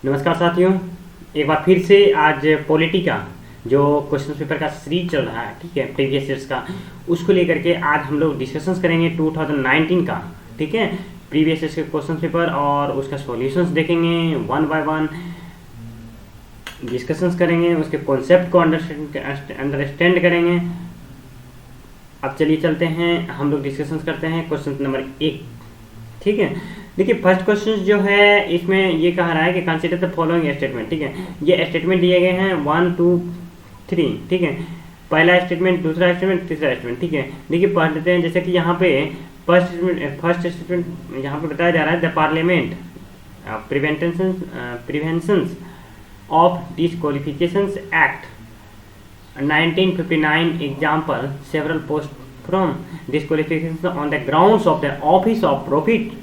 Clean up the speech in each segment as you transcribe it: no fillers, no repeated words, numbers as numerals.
नमस्कार साथियों, एक बार फिर से आज पॉलिटी का जो क्वेश्चन पेपर का सीरीज चल रहा है, ठीक है, प्रीवियस ईयर्स का, उसको लेकर के आज हम लोग डिस्कशंस करेंगे 2019 का, ठीक है, प्रीवियस ईयर्स के क्वेश्चन पेपर और उसका सॉल्यूशंस देखेंगे, वन बाय वन डिस्कशंस करेंगे, उसके कॉन्सेप्ट को अंडरस्टैंड करेंगे। अब चलिए चलते हैं, हम लोग डिस्कशंस करते हैं क्वेश्चन नंबर 1, ठीक है। देखिए फर्स्ट क्वेश्चन जो है इसमें ये कह रहा है कि कंसीडर द फॉलोइंग स्टेटमेंट, ठीक है। ये स्टेटमेंट दिए गए हैं 1 2 3, ठीक है। पहला स्टेटमेंट, दूसरा स्टेटमेंट, तीसरा स्टेटमेंट, ठीक है। देखिए पढ़ लेते हैं। जैसे कि यहाँ पे फर्स्ट स्टेटमेंट यहाँ पे बताया जा रहा है the Parliament prevention of disqualifications act 1959 example several post from disqualifications on the grounds of the office of profit।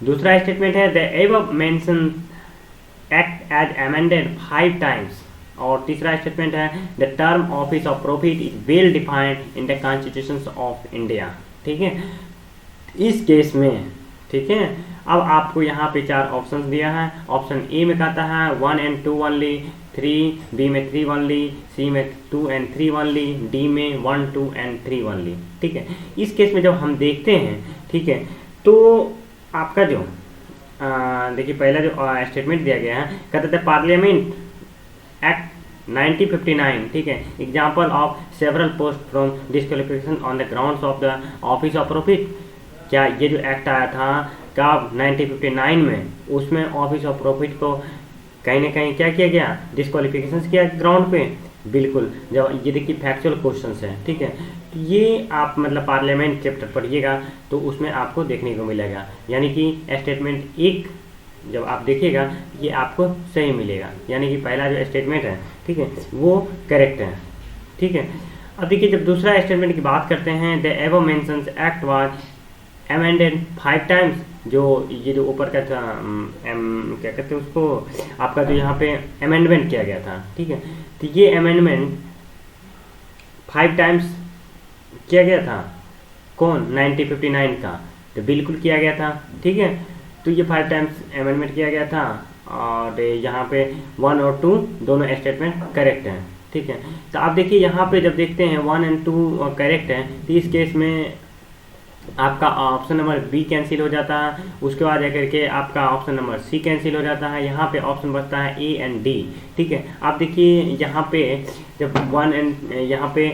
दूसरा स्टेटमेंट है the above mentioned act as amended 5 times। और तीसरा स्टेटमेंट है the term office of profit is well defined in the constitutions of India, ठीक है। इस case में, ठीक है, अब आपको यहाँ पे 4 ऑप्शन दिया है। ऑप्शन ए में कहता है 1 and 2 only, 3, बी में 3 only, सी में 2 and 3 only, डी में 1 2 and 3 only, ठीक है। इस केस में जब हम देखते हैं, ठीक है, तो आपका जो देखिए पहला जो स्टेटमेंट दिया गया है, कहता है पार्लियामेंट एक्ट 1959, ठीक है, example of several post from disqualification on the grounds of the office of profit. क्या ये जो एक्ट आया था कब 1959 में, उसमें ऑफिस ऑफ प्रॉफिट को कहीं ना कहीं क्या किया गया, डिस्क्वालिफिकेशन किया ग्राउंड पे। बिल्कुल, जब ये देखिए फैक्चुअल क्वेश्चंस हैं, ठीक है, तो ये आप मतलब पार्लियामेंट चैप्टर पढ़िएगा तो उसमें आपको देखने को मिलेगा। यानी कि स्टेटमेंट 1 जब आप देखिएगा ये आपको सही मिलेगा, यानी कि पहला जो स्टेटमेंट है, ठीक है, वो करेक्ट है, ठीक है। अब देखिए जब दूसरा स्टेटमेंट की बात करते हैं the above mentions act was amended 5 times. जो ये जो ऊपर का था क्या कहते हैं उसको, आपका जो यहाँ पे अमेंडमेंट किया गया था, ठीक है, तो ये अमेंडमेंट 5 टाइम्स किया गया था। कौन? 1959 का, तो बिल्कुल किया गया था, ठीक है। तो ये 5 टाइम्स अमेंडमेंट किया गया था और यहाँ पे 1 और 2 दोनों स्टेटमेंट करेक्ट हैं, ठीक है। तो आप देखिए यहाँ पे जब देखते हैं 1 और 2 करेक्ट हैं, तो इस केस में आपका ऑप्शन नंबर बी कैंसिल हो जाता है। उसके बाद जाकर के आपका ऑप्शन नंबर सी कैंसिल हो जाता है। यहाँ पे ऑप्शन बचता है ए एंड डी, ठीक है। आप देखिए यहाँ पे जब 1 एंड यहाँ पे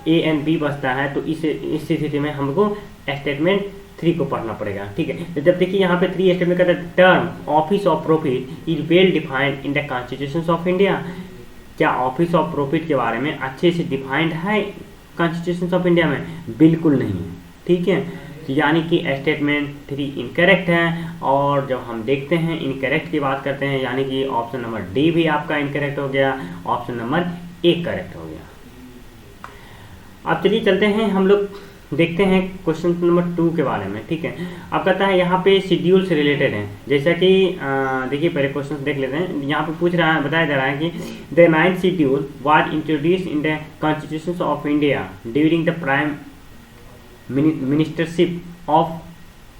ए एंड बी बचता है तो इस स्थिति में हमको स्टेटमेंट 3 को पढ़ना पड़ेगा, ठीक है। तो जब देखिए यहाँ पे 3 स्टेटमेंट का term office of profit is well defined in the constitution of India. क्या ऑफिस ऑफ प्रॉफिट के बारे में अच्छे से डिफाइंड है कॉन्स्टिट्यूशन ऑफ इंडिया में? बिल्कुल नहीं, ठीक है। तो यानी कि स्टेटमेंट 3 इनकरेक्ट है। और जब हम देखते हैं इनकरेक्ट की बात करते हैं, यानी कि ऑप्शन नंबर डी भी आपका इनकरेक्ट हो गया, ऑप्शन नंबर ए करेक्ट हो गया। अब चलिए चलते हैं, हम लोग देखते हैं क्वेश्चन नंबर 2 के बारे में, ठीक है। अब कहता है यहाँ पे शेड्यूल से रिलेटेड है, जैसा कि देखिए पहले क्वेश्चन देख लेते हैं। यहाँ पे पूछ रहा है, बताया जा रहा है कि the 9th schedule was introduced in the constitution of India during the prime ministership of,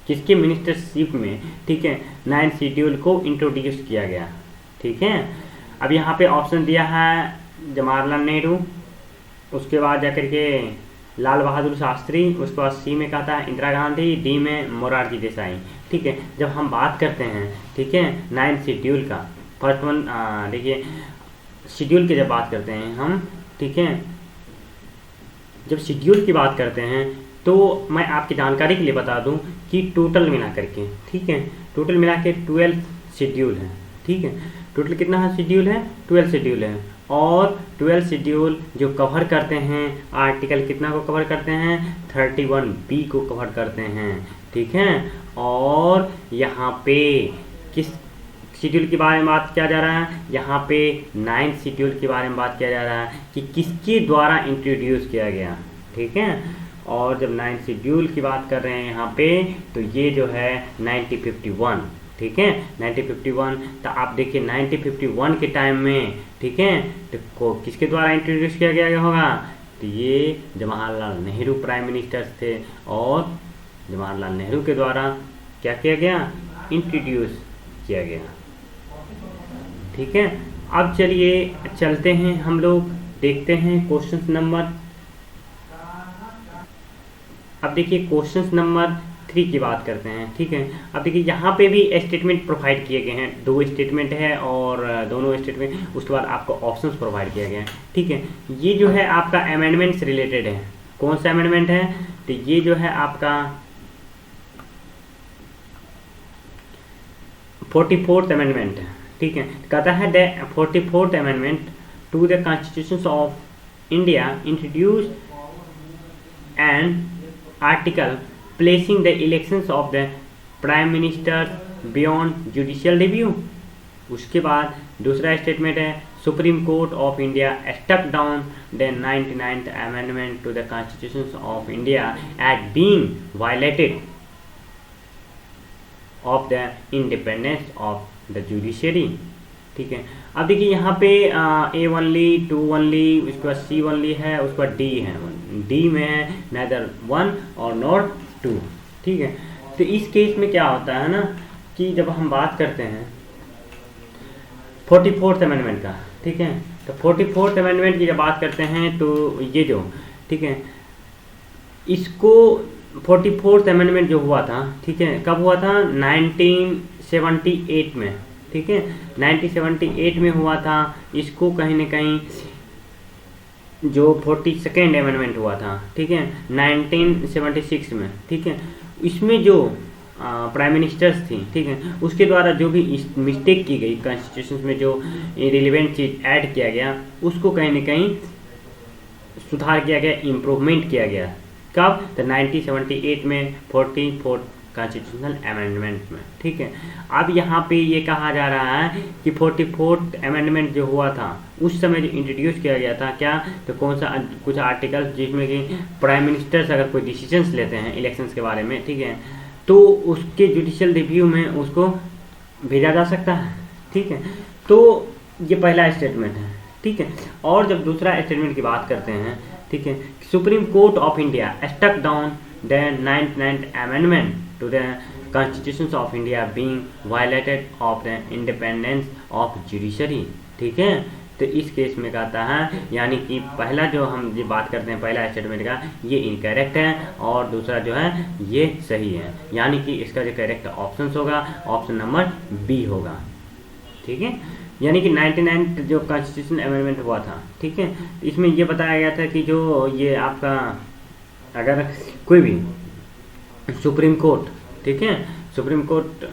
किसके मिनिस्टरशिप में, ठीक है, 9th शेड्यूल को इंट्रोड्यूस किया गया, ठीक है। अब यहाँ पे ऑप्शन दिया है जवाहरलाल नेहरू, उसके बाद जाकर के लाल बहादुर शास्त्री, उसके बाद सी में कहता है इंदिरा गांधी, डी में मोरारजी देसाई, ठीक है। जब हम बात करते हैं, ठीक है, 9th शेड्यूल का फर्स्ट वन, देखिए शेड्यूल की जब बात करते हैं हम, ठीक है, जब शेड्यूल की बात करते हैं तो मैं आपकी जानकारी के लिए बता दूं कि टोटल मिला करके, ठीक है, टोटल मिला के 12 शेड्यूल है, ठीक है। टोटल कितना है शेड्यूल है? 12 शेड्यूल है। और 12 शेड्यूल जो कवर करते हैं आर्टिकल कितना को कवर करते हैं? 31B को कवर करते हैं, ठीक है। और यहाँ पे किस शेड्यूल के बारे में बात किया जा रहा है? यहाँ पे 9th शेड्यूल के बारे में बात किया जा रहा है कि किसके द्वारा इंट्रोड्यूस किया गया, ठीक है। और जब 9th शेड्यूल की बात कर रहे हैं यहाँ पे, तो ये जो है 1951, ठीक है, 1951। तो आप देखिए 1951 के टाइम में, ठीक है, तो किसके द्वारा इंट्रोड्यूस किया गया होगा? तो ये जवाहरलाल नेहरू प्राइम मिनिस्टर थे और जवाहरलाल नेहरू के द्वारा क्या किया गया? इंट्रोड्यूस किया गया। ठीक है। अब चलिए चलते हैं हम लोग, देखते हैं क्वेश्चन नंबर, अब देखिए क्वेश्चन नंबर 3 की बात करते हैं, ठीक है। अब देखिए यहाँ पे भी स्टेटमेंट प्रोवाइड किए गए हैं, 2 स्टेटमेंट है और दोनों स्टेटमेंट, उसके बाद आपको ऑप्शंस प्रोवाइड किया गया है, ठीक है। ये जो है आपका अमेंडमेंट से रिलेटेड है। कौन सा अमेंडमेंट है? तो ये जो है आपका 44th अमेंडमेंट है, ठीक है। कहता है the 44th amendment to the constitution of India introduce and article placing the elections of the prime minister beyond judicial review। उसके बाद दूसरा स्टेटमेंट है Supreme Court of India struck down the 99th amendment to the constitution of India at being violated of the independence of the judiciary, ठीक है। अब देखिए यहाँ पे A ओनली, 2 ओनली, उसके बाद C ओनली है, उसके बाद D है। D में है नेदर 1 और नॉट 2, ठीक है। तो इस केस में क्या होता है ना कि जब हम बात करते हैं 44th अमेंडमेंट का, ठीक है, तो 44th अमेंडमेंट की जब बात करते हैं तो ये जो, ठीक है, इसको 44th अमेंडमेंट जो हुआ था, ठीक है, कब हुआ था? 1978 में, ठीक है, 1978 में हुआ था। इसको कहीं ना कहीं जो 42nd अमेंडमेंट हुआ था, ठीक है, 1976 में, ठीक है, इसमें जो प्राइम मिनिस्टर्स थी, ठीक है, उसके द्वारा जो भी मिस्टेक की गई कॉन्स्टिट्यूशन में, जो रिलेवेंट चीज ऐड किया गया, उसको कहीं ना कहीं सुधार किया गया, इम्प्रूवमेंट किया गया। कब? तो 1978 में 44th कॉन्स्टिट्यूशनल अमेंडमेंट में, ठीक है। अब यहाँ पे ये कहा जा रहा है कि 44th अमेंडमेंट जो हुआ था उस समय जो इंट्रोड्यूस किया गया था, क्या? तो कौन सा? कुछ आर्टिकल जिसमें कि प्राइम मिनिस्टर्स अगर कोई डिसीजंस लेते हैं इलेक्शंस के बारे में, ठीक है, तो उसके जुडिशियल रिव्यू में उसको भेजा जा सकता है, ठीक है। तो ये पहला स्टेटमेंट है, ठीक है। और जब दूसरा स्टेटमेंट की बात करते हैं, ठीक है, Supreme Court of India struck down the 99th amendment to the constitutions of India being violated of the independence of judiciary, ठीक है। तो इस केस में कहता है, यानी कि पहला जो हम ये बात करते हैं पहला स्टेटमेंट का, ये इनकरेक्ट है और दूसरा जो है ये सही है, यानी कि इसका जो करेक्ट ऑप्शन होगा ऑप्शन नंबर बी होगा, ठीक है। यानी कि 99 जो कॉन्स्टिट्यूशन अमेंडमेंट हुआ था, ठीक है, इसमें ये बताया गया था कि जो ये आपका अगर कोई भी सुप्रीम कोर्ट, ठीक है, सुप्रीम कोर्ट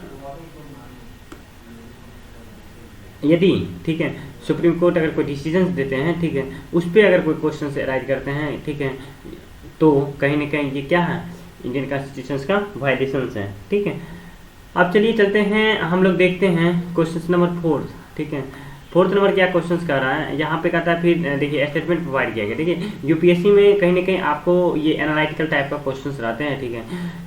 यदि, ठीक है, सुप्रीम कोर्ट अगर कोई डिसीजंस देते हैं, ठीक है, उस पर अगर कोई क्वेश्चन से राइज करते हैं, ठीक है, तो कहीं ना कहीं ये क्या है? इंडियन कॉन्स्टिट्यूशन का वायलेशन है, ठीक है। अब चलिए चलते हैं, हम लोग देखते हैं क्वेश्चन नंबर 4, ठीक है। 4th नंबर क्या क्वेश्चन कर रहा है यहाँ पे? कहता है फिर देखिए स्टेटमेंट प्रोवाइड किया गया, देखिए यूपीएससी में कहीं ना कहीं आपको ये एनालिटिकल टाइप का क्वेश्चंस रहते हैं, ठीक है,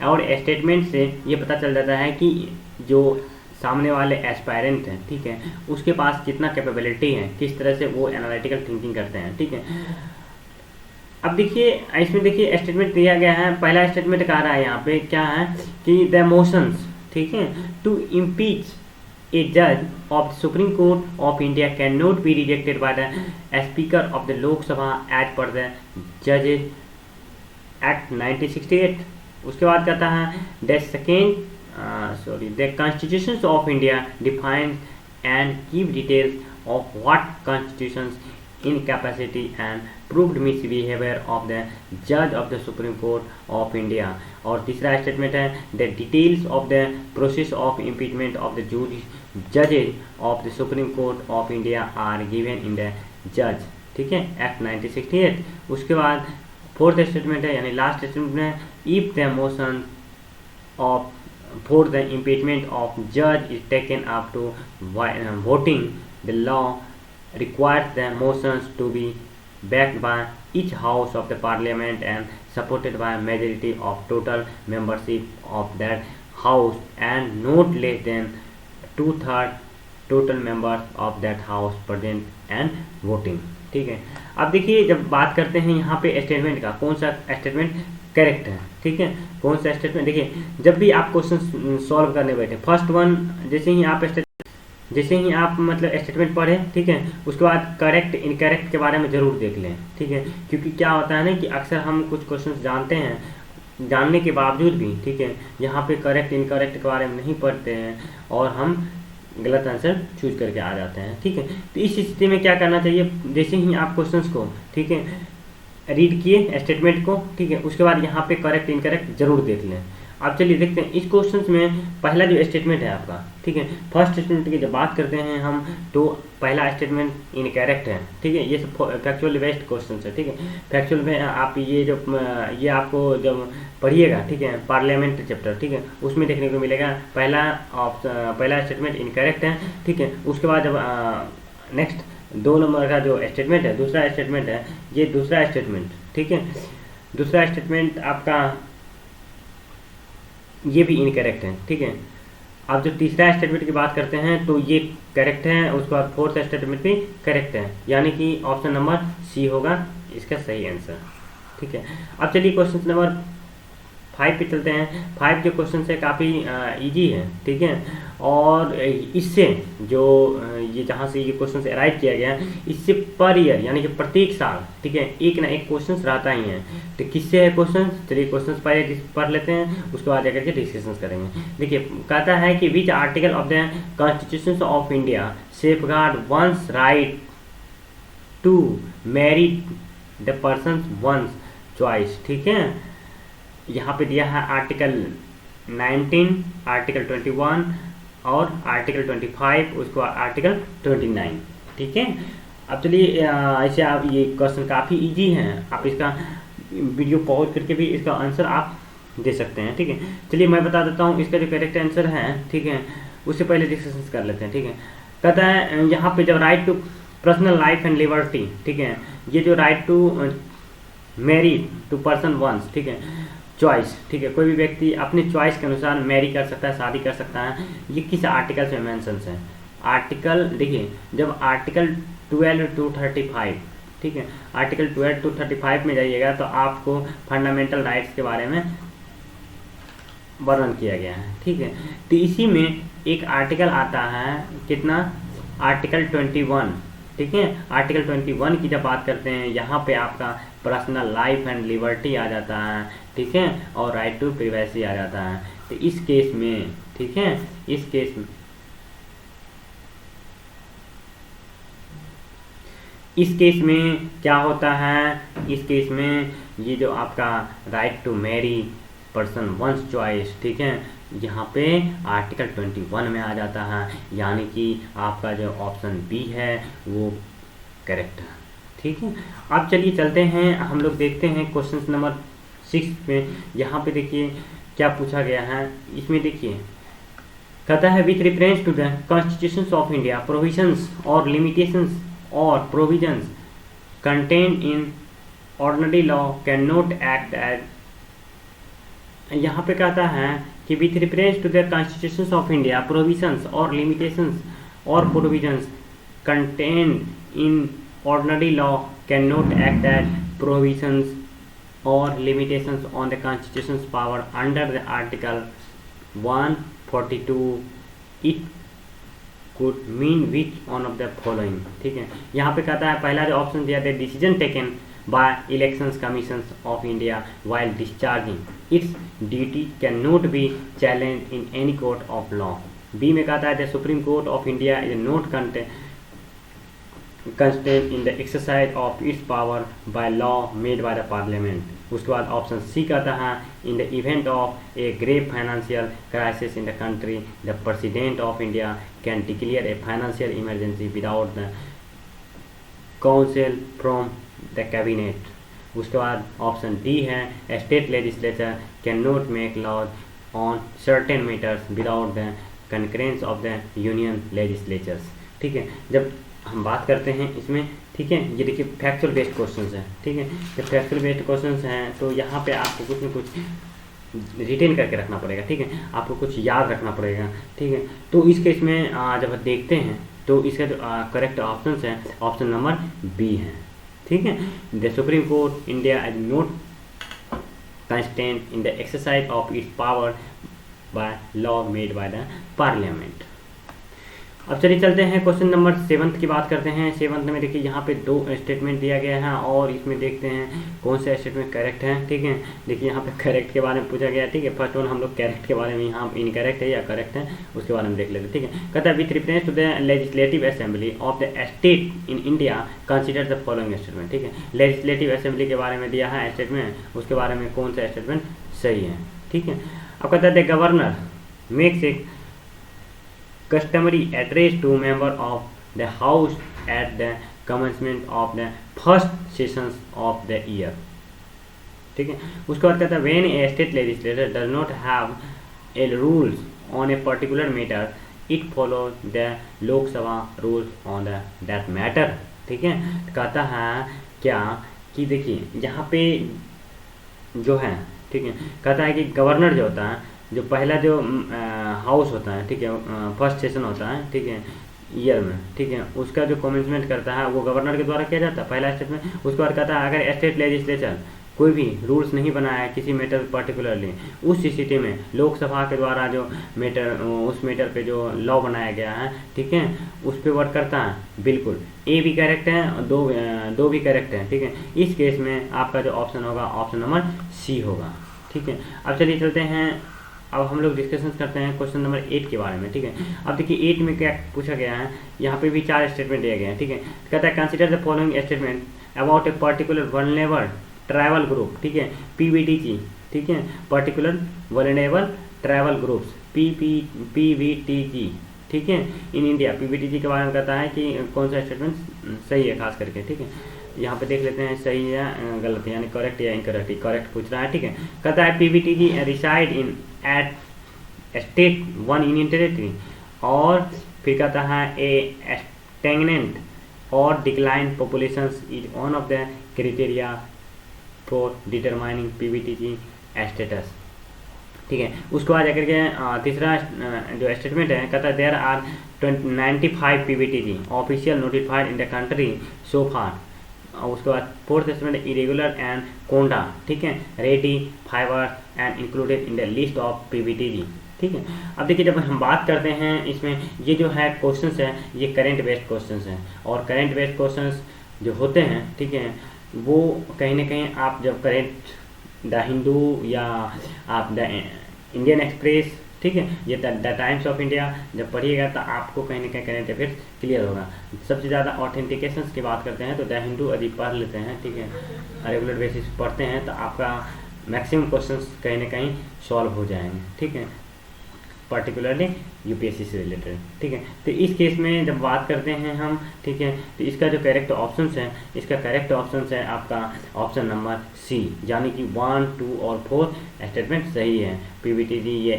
और स्टेटमेंट से ये पता चल जाता है कि जो सामने वाले एस्पायरेंट हैं, ठीक है, उसके पास कितना कैपेबिलिटी है, किस तरह से वो एनालिटिकल थिंकिंग करते हैं, ठीक है। अब देखिए इसमें देखिए स्टेटमेंट दिया गया है, पहला स्टेटमेंट कह रहा है यहाँ पे क्या है कि द मोशंस, ठीक है, to impeach a judge of the Supreme Court of India cannot be rejected by the Speaker of the Lok Sabha as per the Judges Act 1968। उसके बाद कहता है the Constitutions of India defines and give details of what constitutions incapacity and proved misbehavior of the judge of the Supreme Court of India। और तीसरा statement है the details of the process of impeachment of the judges of the Supreme Court of India are given in the judge, ठीक है, Act 1968। उसके बाद 4th statement है, यानी last statement है if the motion of for the impeachment of judge is taken up to voting, the law requires the motions to be backed by each house of the parliament and supported by a majority of total membership of that house and not less than 2/3 total members of that house present and voting, ठीक है। अब देखिए जब बात करते हैं यहाँ पे स्टेटमेंट का, कौन सा स्टेटमेंट करेक्ट है, ठीक है, कौन सा स्टेटमेंट? देखिए जब भी आप क्वेश्चन सॉल्व करने बैठे, फर्स्ट वन जैसे ही आप जैसे ही आप मतलब स्टेटमेंट पढ़ें, ठीक है, उसके बाद करेक्ट इनकरेक्ट के बारे में ज़रूर देख लें, ठीक है, क्योंकि क्या होता है ना कि अक्सर हम कुछ क्वेश्चन जानते हैं, जानने के बावजूद भी, ठीक है, यहाँ पे करेक्ट इनकरेक्ट के बारे में नहीं पढ़ते हैं और हम गलत आंसर चूज करके आ जाते हैं, ठीक है। तो इस स्थिति में क्या करना चाहिए, जैसे ही आप क्वेश्चंस को, ठीक है, रीड किए स्टेटमेंट को, ठीक है, उसके बाद यहाँ पे करेक्ट इनकरेक्ट जरूर देख लें। अब चलिए देखते हैं इस क्वेश्चन में पहला जो स्टेटमेंट है आपका, ठीक है, फर्स्ट स्टेटमेंट की जब बात करते हैं हम, तो पहला स्टेटमेंट इनकरेक्ट है, ठीक है, ये सब फैक्चुअल बेस्ड क्वेश्चन है, ठीक है। फैक्चुअल में आप ये जो ये आपको जब पढ़िएगा, ठीक है, पार्लियामेंट चैप्टर, ठीक है, उसमें देखने को मिलेगा पहला स्टेटमेंट इनकरेक्ट है, ठीक है। उसके बाद जब नेक्स्ट 2 नंबर का जो स्टेटमेंट है, दूसरा स्टेटमेंट है, ये दूसरा स्टेटमेंट, ठीक है, दूसरा स्टेटमेंट आपका ये भी इनकरेक्ट है, ठीक है। अब जो तीसरा स्टेटमेंट की बात करते हैं तो ये करेक्ट है, उसके बाद फोर्थ स्टेटमेंट भी करेक्ट है, यानी कि ऑप्शन नंबर सी होगा इसका सही आंसर, ठीक है। अब चलिए क्वेश्चन नंबर 5 पे चलते हैं। 5 जो क्वेश्चन है काफ़ी इजी है, ठीक है, और इससे जो ये जहाँ से ये क्वेश्चन अराइव किया गया है, इससे पर ईयर यानी कि प्रत्येक साल, ठीक है, एक ना एक क्वेश्चन रहता ही है। तो किससे है क्वेश्चन, चलिए क्वेश्चन पढ़ लेते हैं, उसके बाद जाकर के डिस्कशन करेंगे। देखिए कहता है कि which article of the constitution of India safeguard one's right to marry the person one's choice, ठीक है। यहाँ पे दिया है आर्टिकल 19, आर्टिकल 21 और आर्टिकल 25, उसको आर्टिकल 29, ठीक है। अब चलिए ऐसे आप ये क्वेश्चन काफ़ी इजी हैं, आप इसका वीडियो पॉज करके भी इसका आंसर आप दे सकते हैं, ठीक है। चलिए मैं बता देता हूँ इसका जो करेक्ट आंसर है, ठीक है, उससे पहले डिस्कशन कर लेते हैं, ठीक है। कहता है यहाँ पे जब right to personal life and liberty, ठीक है, ये जो right to marry to person one's, ठीक है, चॉइस, ठीक है, कोई भी व्यक्ति अपने चॉइस के अनुसार मैरी कर सकता है, शादी कर सकता है, ये किस आर्टिकल से मेंशन है। आर्टिकल देखिए, जब आर्टिकल 12 to 35, ठीक है, आर्टिकल 12 to 35 में जाइएगा तो आपको फंडामेंटल राइट्स के बारे में वर्णन किया गया है, ठीक है। तो इसी में एक आर्टिकल आता है कितना, आर्टिकल 21, ठीक है। आर्टिकल 21 की जब बात करते हैं, यहाँ पे आपका पर्सनल लाइफ एंड लिबर्टी आ जाता है, ठीक है, और राइट टू प्रिवेसी आ जाता है। तो इस केस में, ठीक है, इस केस में क्या होता है, इस केस में ये जो आपका right to marry person one's choice, ठीक है, यहाँ पे आर्टिकल 21 में आ जाता है, यानी कि आपका जो ऑप्शन बी है वो करेक्ट है, ठीक है। अब चलिए चलते हैं, हम लोग देखते हैं क्वेश्चन नंबर 6 में। यहाँ पे देखिए क्या पूछा गया है, इसमें देखिए कहता है with reference to the constitution of India provisions और लिमिटेशंस और provisions contained in ordinary law can not act as, यहाँ पे कहता है कि with reference to the constitution of India provisions और लिमिटेशंस और provisions contained in ordinary law can not act as provisions और limitations on the constitution's power under the article 142, it could mean which one of the following, ठीक है। यहाँ पे कहता है पहला जो ऑप्शन दिया है, decision taken by elections commission of India while discharging its duty can not be challenge in any court of law. B में कहता है the Supreme Court of India is not constrained in the exercise of its power by law made by the parliament। उसके बाद option C कहता है in the event of a grave financial crisis in the country the president of India can declare a financial emergency without the council from the cabinet. उसके बाद option D है state legislature can not make laws on certain matters without the concurrence of the union legislatures, ठीक है। जब हम बात करते हैं इसमें, ठीक है, ये देखिए फैक्चुअल बेस्ड क्वेश्चंस हैं, ठीक है। जब फैक्चुअल बेस्ड क्वेश्चंस हैं तो यहाँ पे आपको कुछ न कुछ रिटेन करके रखना पड़ेगा, ठीक है, आपको कुछ याद रखना पड़ेगा, ठीक है। तो इस केस में जब देखते हैं तो इसका जो करेक्ट ऑप्शन है ऑप्शन नंबर बी है, ठीक है। The Supreme Court India is not constant in the exercise of its power by law made by the parliament. अब चलिए चलते हैं क्वेश्चन नंबर 7 की बात करते हैं। 7 में देखिए यहाँ पे 2 स्टेटमेंट दिया गया है और इसमें देखते हैं कौन सा स्टेटमेंट करेक्ट है। ठीक है, देखिए यहाँ पे करेक्ट के बारे में पूछा गया है। ठीक है, फर्स्ट वन हम लोग करेक्ट के बारे में, यहाँ इनकरेक्ट है या करेक्ट है उसके बारे में देख लेते हैं। ठीक है, कहता है with reference to the legislative assembly of the state in India consider the following statement. ठीक है, लेजिस्लेटिव असेंबली के बारे में दिया है स्टेटमेंट, उसके बारे में कौन सा स्टेटमेंट सही है। ठीक है, अब कहता है the governor makes a customary address to member of the house at the commencement of the first sessions of the year। ठीक है, उसके बाद कहता है when a state legislature does not have a rules on a particular matter it follows the Lok Sabha rules on that matter। ठीक है, कहता है क्या कि देखिए यहाँ पे जो है, ठीक है, कहता है कि गवर्नर जो होता है, जो पहला जो हाउस होता है, ठीक है, फर्स्ट सेशन होता है, ठीक है, ईयर में, ठीक है, उसका जो कमेंसमेंट करता है वो गवर्नर के द्वारा किया जाता है, पहला स्टेट में। उसके बाद कहता है अगर स्टेट लेजिस्लेचर कोई भी रूल्स नहीं बनाया है किसी मैटर पर्टिकुलरली, उस स्थिति में लोकसभा के द्वारा जो मैटर, उस मैटर पे जो लॉ बनाया गया है, ठीक है, उस पे वर्क करता है। बिल्कुल, ए भी करेक्ट है और दो भी करेक्ट है। ठीक है, इस केस में आपका जो ऑप्शन होगा ऑप्शन नंबर सी होगा। ठीक है, अब चलिए चलते हैं, अब हम लोग डिस्कशन करते हैं क्वेश्चन नंबर 8 के बारे में। ठीक है, अब देखिए 8 में क्या पूछा गया है, यहाँ पे भी 4 स्टेटमेंट दिए गए हैं। ठीक है, कहता है consider the following statement about a particular vulnerable tribal group. ठीक है, पीवीटीजी, ठीक है, particular vulnerable tribal groups, PVTG, ठीक है, इन इंडिया। पीवीटीजी के बारे में कहता है कि कौन सा स्टेटमेंट सही है खास करके। ठीक है, यहाँ पे देख लेते हैं सही या गलत है, यानी करेक्ट या इनकरेक्ट। करेक्ट पूछ रहा है। ठीक है, कहता है PVTG reside in eight state 1 union territory, और फिर कहता है ए स्टैग्नेंट और decline populations is one of the criteria for determining PVTG status. ठीक है, उसके बाद जाकर के तीसरा जो स्टेटमेंट है, कहता है there are 95 PVTG official notified in the country so far. और उसके बाद fourth statement irregular and Konda, ठीक है, Reddi fibre and included in the list of PVTG. ठीक है, अब देखिए जब हम बात करते हैं इसमें, ये जो है क्वेश्चंस है ये करंट बेस्ड क्वेश्चंस हैं, और करंट बेस्ड क्वेश्चंस जो होते हैं, ठीक है, वो कहीं ना कहीं आप जब करंट द हिंदू या आप द इंडियन एक्सप्रेस, ठीक है, ये द टाइम्स ऑफ इंडिया जब पढ़िएगा तो आपको कहीं ना कहीं करंट अफेयर्स क्लियर होगा। सबसे ज़्यादा ऑथेंटिकेशंस की बात करते हैं तो द हिंदू यदि पढ़ लेते हैं, ठीक है, रेगुलर बेसिस पढ़ते हैं तो आपका मैक्सिमम क्वेश्चंस कहीं ना कहीं सॉल्व हो जाएंगे। ठीक है, पर्टिकुलरली यूपीएससी से रिलेटेड। ठीक है, तो इस केस में जब बात करते हैं हम, ठीक है, तो इसका जो करेक्ट ऑप्शन है, इसका करेक्ट ऑप्शन है आपका ऑप्शन नंबर सी, यानी कि 1, 2 और 4 स्टेटमेंट सही है। पीवीटीजी ये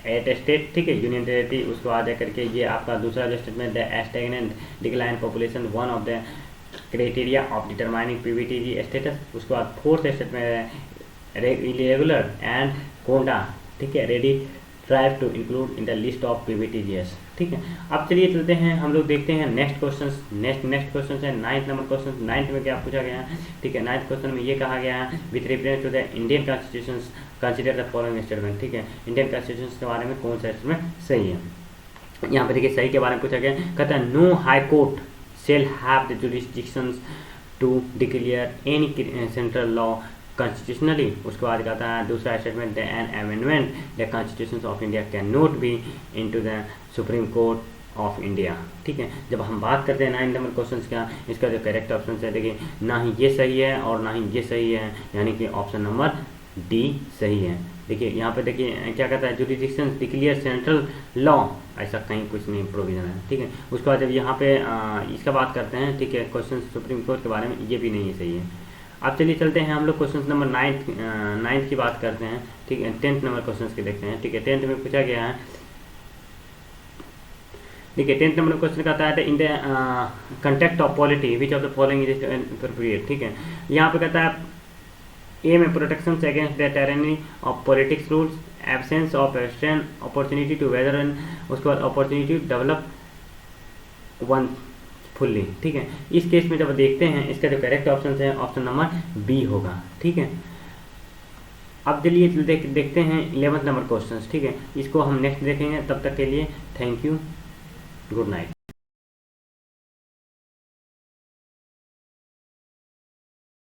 8 स्टेट, ठीक है, यूनियन टेरिटरी, उसको आ जा करके ये आपका दूसरा जो स्टेटमेंट है stagnant decline population one of the criteria of determining PVTG status. उसके बाद फोर्थ स्टेटमेंट है इरेगुलर एंड कोंडा, ठीक है, Reddi tribe to include in the list of PVTGs. ठीक है, अब चलिए चलते हैं, हम लोग देखते हैं नेक्स्ट क्वेश्चन। नेक्स्ट क्वेश्चन है 9th नंबर क्वेश्चन। 9th में क्या पूछा गया है, ठीक है, 9th क्वेश्चन में ये कहा गया है with reference to the Indian constitution consider the following statement. ठीक है, इंडियन कॉन्स्टिट्यूशन के बारे में कौन सा स्टेटमेंट सही है। यहाँ पे देखिए सही के बारे में पूछा गया, कहता है no high court shall have the jurisdictions to declare any central law constitutionally. उसके बाद कहता है दूसरा statement an amendment the constitution of India can not be into the Supreme Court of India. ठीक है, जब हम बात करते हैं 9 नंबर क्वेश्चन का, इसका जो करेक्ट ऑप्शन है, देखिए ना ही ये सही है और ना ही ये सही है, यानी कि ऑप्शन नंबर डी सही है। देखिए यहाँ पे देखिए क्या कहता है जुरिडिक्शन डिक्लेयर सेंट्रल लॉ, ऐसा कहीं कुछ नहीं प्रोविजन है। ठीक है, उसके बाद जब यहाँ पे इसका बात करते हैं, ठीक है, क्वेश्चन सुप्रीम कोर्ट के बारे में, ये भी नहीं सही है। अब चलिए चलते हैं हम लोग क्वेश्चन नंबर 9 की बात करते हैं। ठीक है, 10th नंबर क्वेश्चन के देखते हैं। ठीक है, 10th में पूछा गया है, ठीक है, 10th नंबर क्वेश्चन कहता है in the context of polity which of the following is appropriate. ठीक है, यहाँ पे कहता है ए में protection against the tyranny of politics rules, absence of extend opportunity to whether and, उसके बाद opportunity to develop one fully. ठीक है, इस केस में जब देखते हैं इसका जो करेक्ट ऑप्शन है ऑप्शन नंबर बी होगा। ठीक है, अब चलिए देखते हैं 11th नंबर क्वेश्चन। ठीक है, इसको हम नेक्स्ट देखेंगे, तब तक के लिए थैंक यू। Good night.